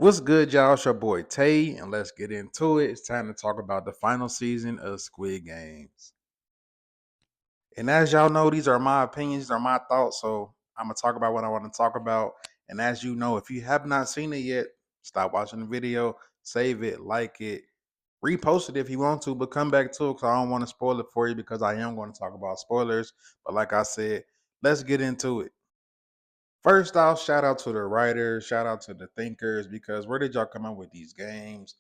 What's good, y'all? It's your boy Tay, and let's get into it. It's time to talk about the final season of Squid Games. And as y'all know, these are my opinions, these are my thoughts. So I'm gonna talk about what I want to talk about. And as you know, if you have not seen it yet, stop watching the video, save it, like it, repost it if you want to, but come back to it because I don't want to spoil it for you because I am going to talk about spoilers. But like I said, let's get into it. First off, shout out to the writers, shout out to the thinkers, because where did y'all come up with these games?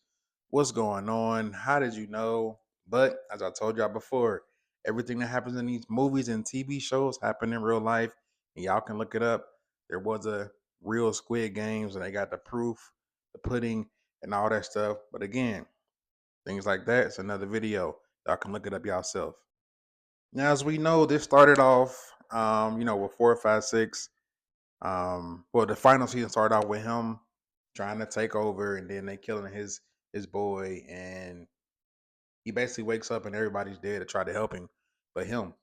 What's going on? How did you know? But as I told y'all before, everything that happens in these movies and TV shows happen in real life, and y'all can look it up. There was a real Squid Games, and they got the proof, the pudding, and all that stuff. But again, things like that, it's another video. Y'all can look it up yourself. Now, as we know, this started off, with 4, 5, 6. Well, the final season started out with him trying to take over, and then they killing his boy, and he basically wakes up and everybody's dead to try to help him, but him.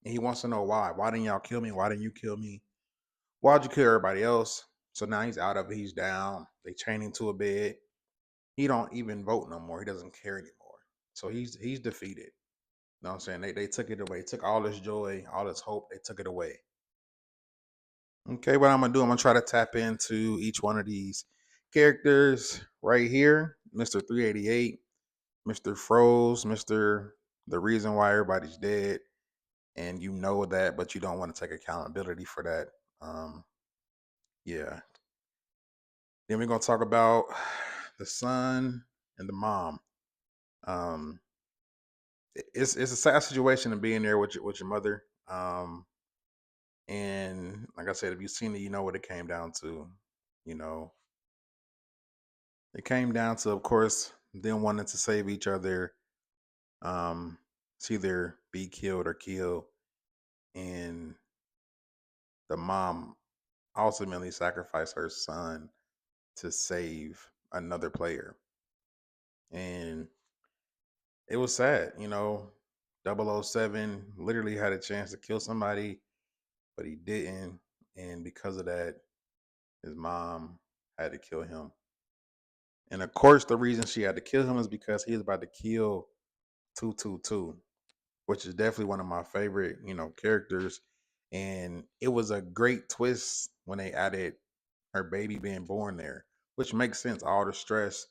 And he wants to know why. Why didn't y'all kill me? Why didn't you kill me? Why'd you kill everybody else? So now he's out of it. He's down. They chain him to a bed. He don't even vote no more. He doesn't care anymore. So he's defeated. You know what I'm saying? They took it away. Took all his joy, all his hope. They took it away. Okay, what I'm gonna do, I'm gonna try to tap into each one of these characters right here. Mr. 388, Mr. Froze, Mr. The reason why everybody's dead, and you know that, but you don't want to take accountability for that. Yeah. Then we're gonna talk about the son and the mom. Um, it's a sad situation to be in there with your mother. And like I said, if you've seen it, you know what it came down to. You know, it came down to, of course, them wanting to save each other. Um, it's either be killed or kill, and the mom ultimately sacrificed her son to save another player, and it was sad. 007 literally had a chance to kill somebody, but he didn't, and because of that, his mom had to kill him. And of course, the reason she had to kill him is because he was about to kill 222, which is definitely one of my favorite, characters. And it was a great twist when they added her baby being born there, which makes sense. All the stress,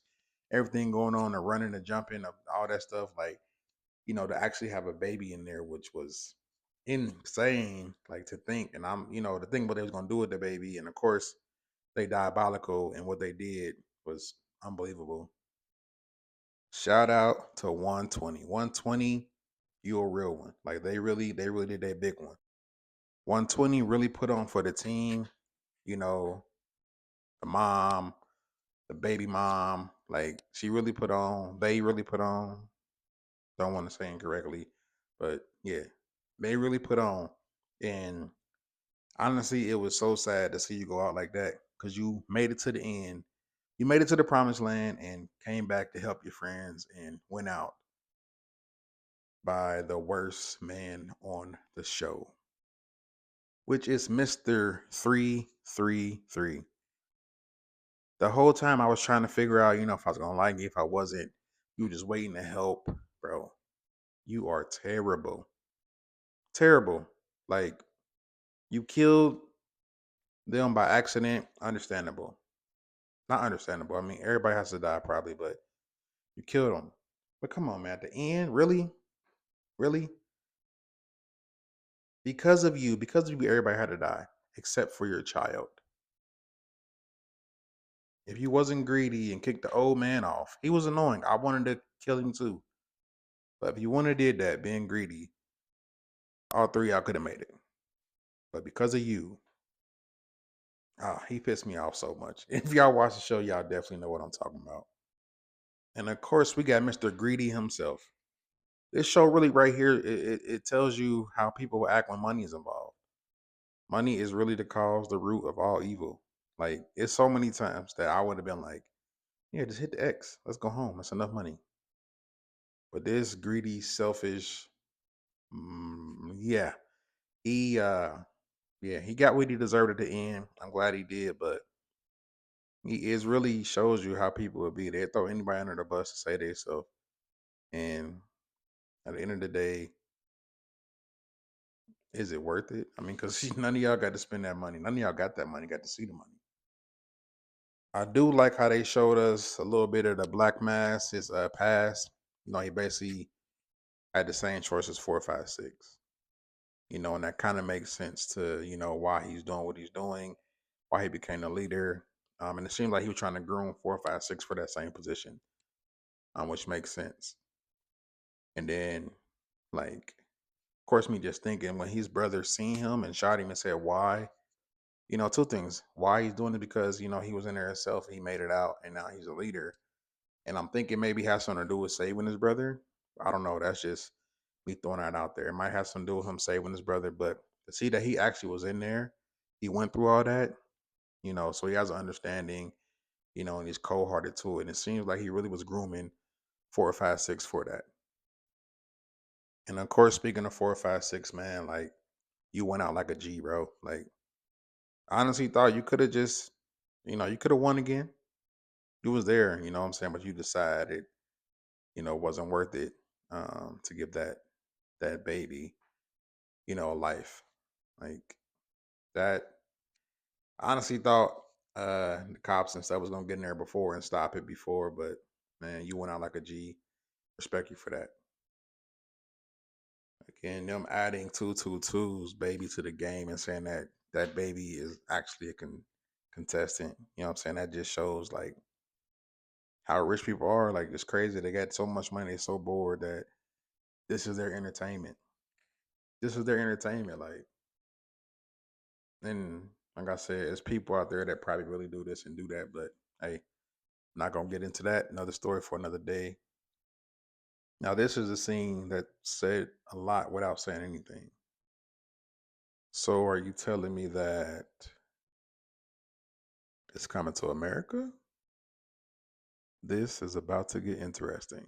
everything going on, the running, the jumping, all that stuff, like, to actually have a baby in there, which was insane, like to think. And to think what they was gonna do with the baby, and of course, they diabolical, and what they did was unbelievable. Shout out to 120. 120, you a real one. Like they really did that big one. 120 really put on for the team, you know, the mom, the baby mom, like she really put on, they really put on. Don't want to say incorrectly, but yeah, they really put on. And honestly, it was so sad to see you go out like that because you made it to the end. You made it to the promised land and came back to help your friends and went out by the worst man on the show, which is Mr. 333. The whole time I was trying to figure out, if I was gonna like it, if I wasn't, you were just waiting to help, bro. You are terrible. Terrible. Like you killed them by accident, understandable. Not understandable. I mean, everybody has to die probably, but you killed them. But come on, man. At the end, really? Really? Because of you, everybody had to die, except for your child. If you wasn't greedy and kicked the old man off, he was annoying. I wanted to kill him too. But if you wouldn't have did that, being greedy, all three y'all could have made it. But because of you, he pissed me off so much. If y'all watch the show, y'all definitely know what I'm talking about. And of course, we got Mr. Greedy himself. This show really right here, it tells you how people will act when money is involved. Money is really the cause, the root of all evil. Like it's so many times that I would have been like, yeah, just hit the X. Let's go home. That's enough money. But this greedy, selfish, yeah, he yeah, he got what he deserved at the end. I'm glad he did, but It really shows you how people would be. They throw anybody under the bus to say they so. And at the end of the day, is it worth it? I mean, because none of y'all got to spend that money. None of y'all got that money, got to see the money. I do like how they showed us a little bit of the Black Mass, his past. He basically had the same choice as 4, 5, 6. And that kind of makes sense to, why he's doing what he's doing, why he became the leader. And it seemed like he was trying to groom 4, 5, 6 for that same position, which makes sense. And then, like, of course, me just thinking when his brother seen him and shot him and said, why? Two things. Why he's doing it because, he was in there himself, he made it out, and now he's a leader. And I'm thinking maybe it has something to do with saving his brother. I don't know. That's just me throwing that out there. It might have something to do with him saving his brother, but to see that he actually was in there, he went through all that, so he has an understanding, and he's cold hearted to it. And it seems like he really was grooming 4, 5, 6 for that. And of course, speaking of 4, 5, 6, man, like you went out like a G, bro. Like I honestly thought you could have just, you could have won again. You was there, you know what I'm saying, but you decided, it wasn't worth it to give that baby, a life. Like that I honestly thought the cops and stuff was gonna get in there before and stop it before, but man, you went out like a G. Respect you for that. Again, them adding 222's baby to the game and saying that that baby is actually a contestant. You know what I'm saying? That just shows like how rich people are. Like it's crazy. They got so much money, they're so bored that this is their entertainment. This is their entertainment. And like I said, there's people out there that probably really do this and do that, but hey, not gonna get into that. Another story for another day. Now, this is a scene that said a lot without saying anything. So, are you telling me that it's coming to America? This is about to get interesting.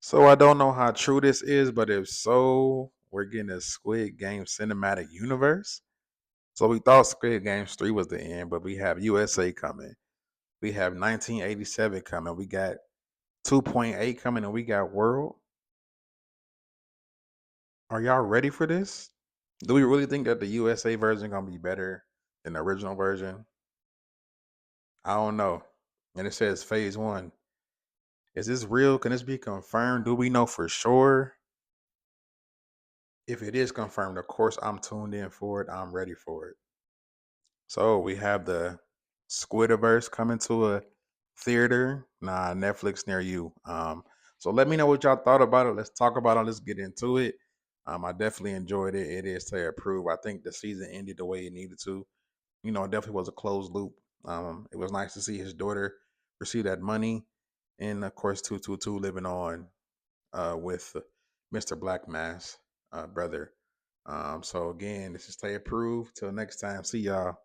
So, I don't know how true this is, but if so, we're getting a Squid Game cinematic universe. So, we thought Squid Games 3 was the end, but we have USA coming. We have 1987 coming. We got 2.8 coming, and we got World. Are y'all ready for this? Do we really think that the USA version gonna be better than the original version? I don't know. And it says phase one. Is this real? Can this be confirmed? Do we know for sure? If it is confirmed, of course I'm tuned in for it. I'm ready for it. So we have the Squidiverse coming to a theater. Nah, Netflix near you. So let me know what y'all thought about it. Let's talk about it. Let's get into it. I definitely enjoyed it. It is to approve. I think the season ended the way it needed to. It definitely was a closed loop. It was nice to see his daughter receive that money, and of course, 222 living on with Mr. Black Mass brother. So again, this is Stay Approved. Till next time, see y'all.